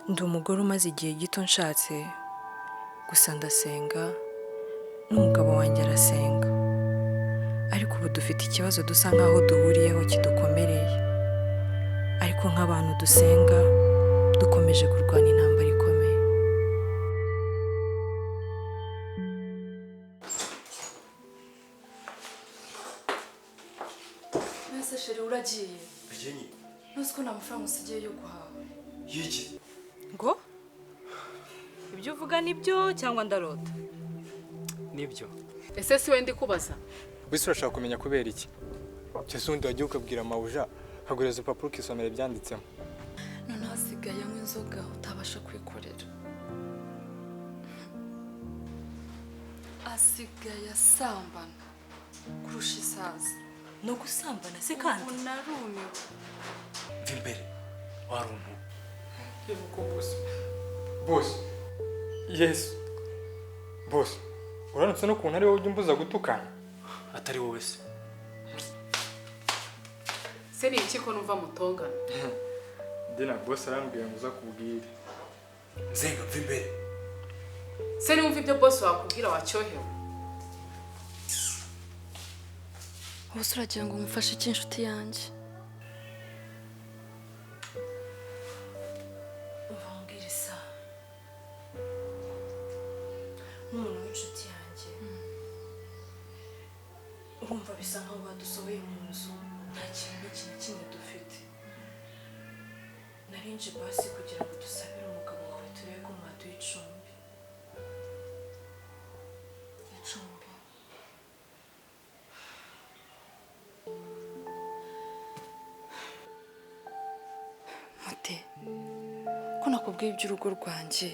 Ndi umugore umaze igihe gito nshatse, gusa ndasenga n'umugabo wanjye arasenga, ariko ubu dufite ikibazo dusa nkaho duhuriyeho kidukomereye, ariko nk'abantu dusenga dukomeje kurwana intambara ikomeye. Mbese sheri uragiye? Agiye? Ntuzi ko nta mafaranga usigaye yo guhaha? Yiki? Ngo ibyo uvuga nibyo cyangwa ndarota? Nibyo. Ese si we ndi kubaza? Bisi urashaka kumenya kubera iki? Cyese undi wagiye ukabwira mabuja hagureza urupapuro ukisomera ibyanditsemo. None hasigaye anywa inzoga utabasha kwikorera. Asigaye asambana kurusha isazi. No gusambana se kandi? Ubu narumiwe. Mva imbere waruntu. Yevuko bosi. Bosi. Yes. Bosi. Uranutse no kuntu ari wowe ujya umbuza gutukana? Atari wowe se. Se ni iki ko numva mutongana? Dina bosi arambwiye ngo uza kubwire. Nzenga mva imbere. Se ni wumva ibyo boss wakubwira wacyohewe? Ubuse uragira ngo umufashe iki inshuti yanjye? Ubambwira isa nk'umuntu w'inshuti yanjye, urumva bisa nkaho badusohoye mu nzu nta kintu n'iki na kimwe dufite. Narinje basi kugira ngo dusabire umugabo wawe turebe ko mwaduha icumbi. Icumbi? Mate, ko nakubwiye iby'urugo rwanjye,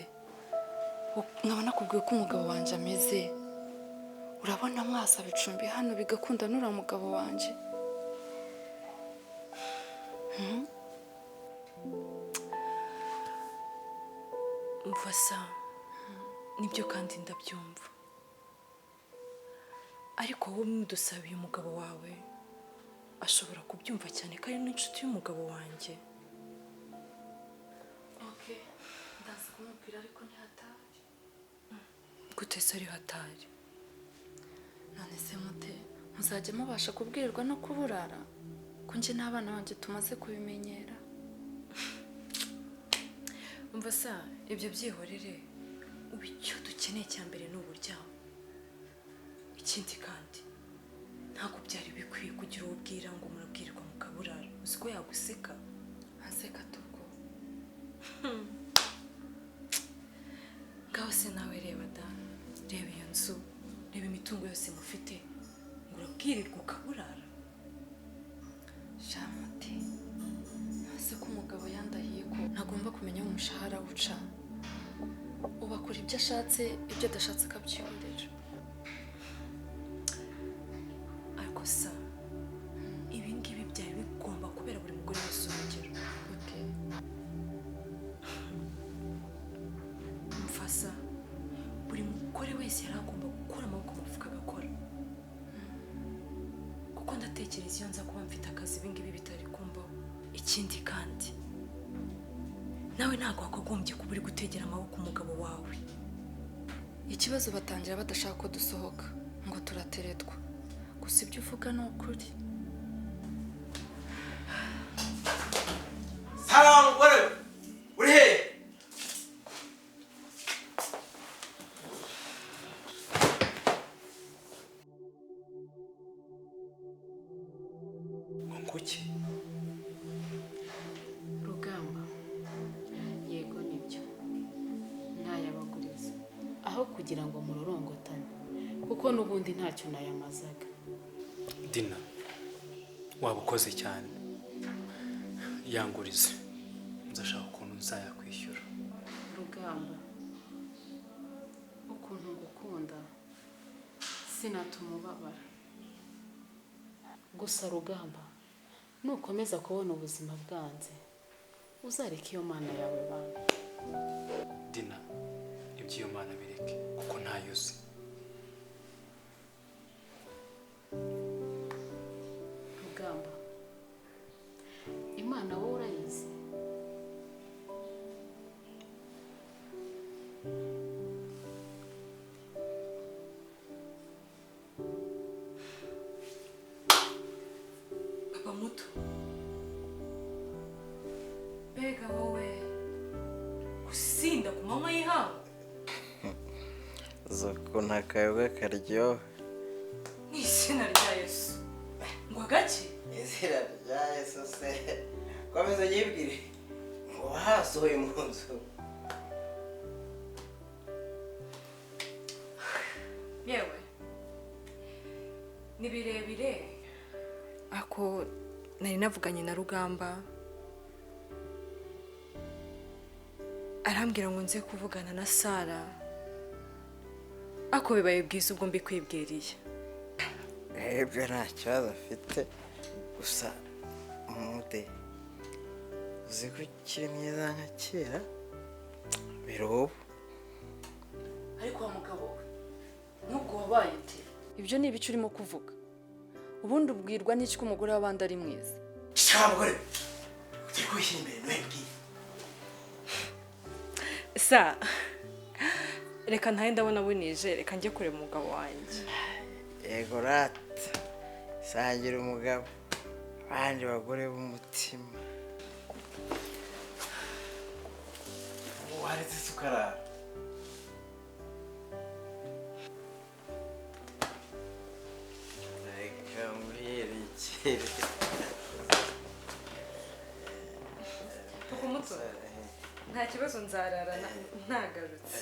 nkaba nakubwiye ko umugabo wanjye ameze, urabona mwasaba icumbi hano bigakunda n'uriya mugabo wanjye? Umva sa, nibyo kandi ndabyumva, ariko wowe mudusabiye umugabo wawe ashobora kubyumva cyane ko ari n'inshuti y'umugabo wanjye. Okay, ndaza kumubwira ariko ntihatari. Gute se ari hatari? None se mute, muzajya mubasha kubwirwa no kuburara? Ko njye n'abana banjye tumaze kubimenyera. Umva sa, ibyo byihorere, ubu icyo dukeneye cya mbere ni uburyamo. Ikindi kandi ntabwo byari bikwiye kugira uwo ubwira ngo murabwirwa mukaburara, uzi ko yaguseka. Anseka tubwo. Ngaho se nawe reba da, reba iyo nzu, reba imitungo yose mufite, ngo urabwirirwa ukaburara. Shamute, ntase ko umugabo yandahiye ko ntagomba kumenya umushahara uca. Ubu akora ibyo ashatse, ibyo adashatse akabyihorera. Ariko sa, ibi ngibi byari bigomba kubera buri mugore wese urugero. Okay. Mfasa, buri mugore wese yari agomba gukura amaboko mu mufuka agakora. Kuko ndatekereza iyo nza kuba mfite akazi ibi ngibi bitari kumbaho. Ikindi kandi nawe ntabwo wakagombye kuba uri gutegera amaboko umugabo wawe. Ikibazo batangira badashaka ko dusohoka ngo turateretwa. Gusa ibyo uvuga ni ukuri. Salamu wewe. Uri he? Nguki? Rugamba, yego nibyo, ntayabaguriza aho kugira ngo murorongotane, kuko n'ubundi ntacyo nayamazaga. Dina, waba ukoze cyane. Yangurize. Nzashaka ukuntu nzayakwishyura. Rugamba, ukuntu ngukunda sinatuma ubabara. Gusa Rugamba, nukomeza kubona ubuzima bwanze, uzareka iyo mana yawe bana. Dina, iby'iyo mana bireke kuko ntayo uzi. Rugamba, Imana wowe urayizi? muto mbega wowe gusinda ku manywa y'ihangu uzi ukuntu akayoga karyoha. mu izina rya yesu ngo agake Izina rya Yesu se komeza nyibwire ngo hasohoye mu nzu. yewe ni birebire ako nari navuganye na Rugamba arambwira ngo nze kuvugana na Sara ako bibaye bwiza ubwo mbikwibwiriye. Ebyo nta kibazo afite gusa umude uzi ko ukiri mwiza nka kera birobo. ariko wa mugabo we nubwo wabaye ute ibyo ni ibice urimo kuvuga ubundi ubwirwa n'iki ko umugore w'abandi ari mwiza Shamugore uri kwishyira imbere mwebwe. Sa reka ntahe ndabona bunije reka njye kureba umugabo wanjye. Yego rata sangira umugabo abandi bagore b'umutima. Waretse sukarara. Reka mwiyerekere. Tukumutso nta kibazo nzarara ntagarutse.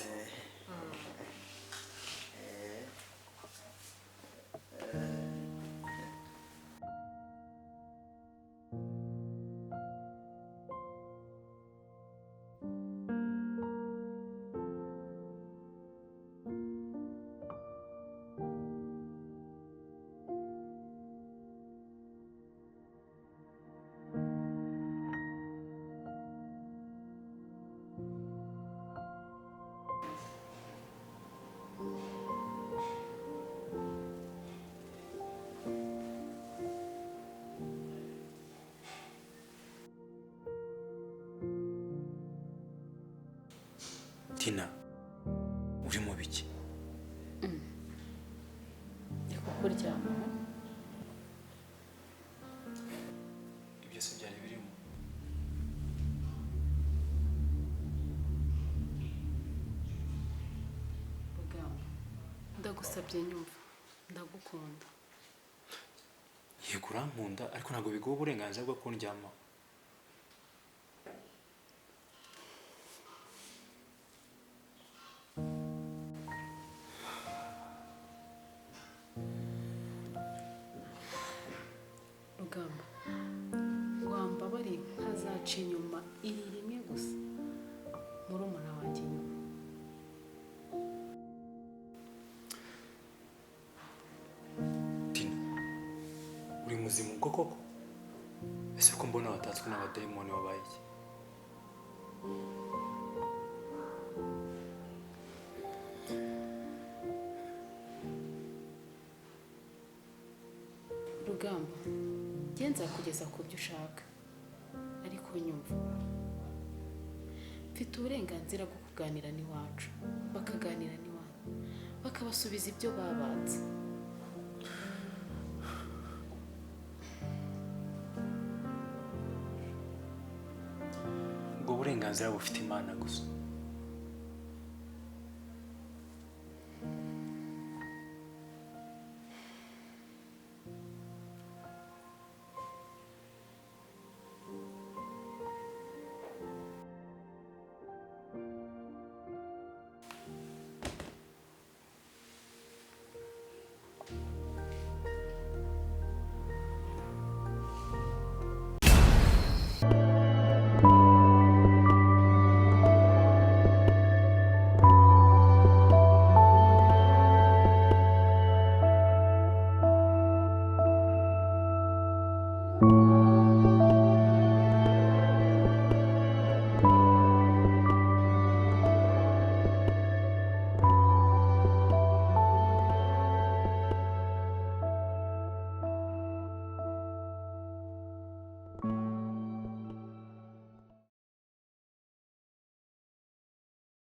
Tina uri mu biki? Ndi kukuryama. Ibyo se byari birimo? Rugamba ndagusabye nyumva ndagukunda. Yego urankunda ariko ntabwo biguha uburenganzira bwo kundyamaho. Rugamba wambabariye nkazaca inyuma iri rimwe gusa murumuna wanjye inyuma. Tina uri muzima ubwo koko? Ese ko mbona watatswe n'abadayimoni wabaye iki? Rugamba njye nzakugeza ku byo ushaka ariko nyumva mfite uburenganzira bwo kuganira n'iwacu bakaganira n'iwanyu bakabasubiza ibyo babatse. Ubwo burenganzira bufite Imana gusa.